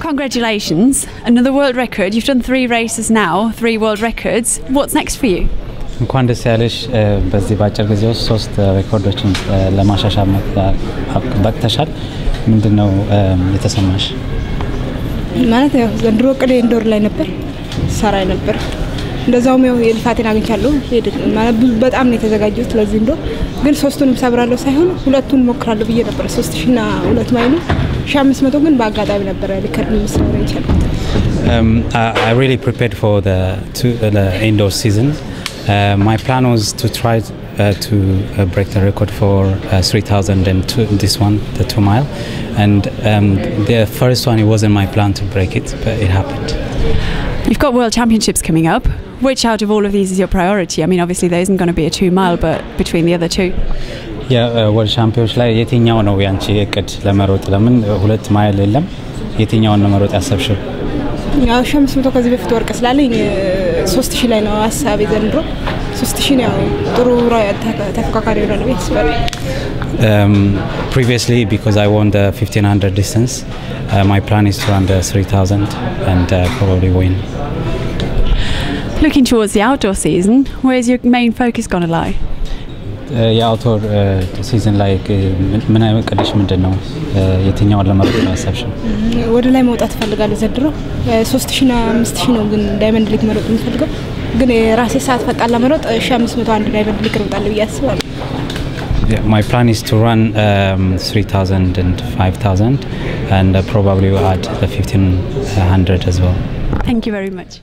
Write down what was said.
congratulations, another world record. You've done 3 races now, 3 world records. What's next for you? እንኳን ደስ ያለሽ በዚህ ባጭር ጊዜ ውስጥ 3 ሬኮርዶችን ለማሻሻል በቅተሻል ምንድነው የተሰማሽ ማለት ያው ዘንድሮ ቅዴ ኢንዶር ላይ ነበር ሰራ ነበር እንደዛውም ያው የልፋቴን አግኝቻለሁ ማለት በጣም ነው የተዘጋጀሁት ለዚህ ኢንዶር ግን 3ቱንም ሰብራለሁ ሳይሆን 2ቱን ሞክራለሁ ብዬ ነበር 3000 እና 2 ማይሉ 1500 ግን በአጋጣሚ ነበር ሪከርድ መስራት ይችላል I really prepared for the indoor season. My plan was to try to break the record for 3000 and this one, the 2 mile. And the first one, it wasn't my plan to break it, but it happened. You've got World Championships coming up. Which out of all of these is your priority? I mean, obviously there isn't going to be a 2 mile, but between the other 2. Yeah, World Championships ላይ የትኛው ነው ያንቺ እቅድ ለመሮጥ ለምን 2 ማይል የለም የትኛውን ነው መሮጥ ያሰብሽው ያው 500 ከዚህ በፊት ወርቅ ስላለኝ 3000 ላይ ነው ሐሳብ ዘንድሮ 3000 ነው ጥሩ ተፈካካሪ ነው ነው ይስባል previously because I won the 1500 distance my plan is to run the 3000 and probably win Looking towards the outdoor season, where's your main focus going to lie? የአውቶር ሲዝን ላይ ምን አይቀደሽ ምንድነው የትኛው ለማድረግ ያሰብሽው ወደ ላይ መውጣት ፈልጋለሁ ዘድሮ 3000 እና 5000 ነው ግን ዳይመንድ ሊግ መሮጥ የምፈልገው ግን ራሴ ሰዓት ፈቃድ ለመሮጥ 1501 ዳይመንድ ሊግ እሮጣለሁ ያስባል My plan is to run 3000 and 5000 and probably add the 1500 as well. Thank you very much.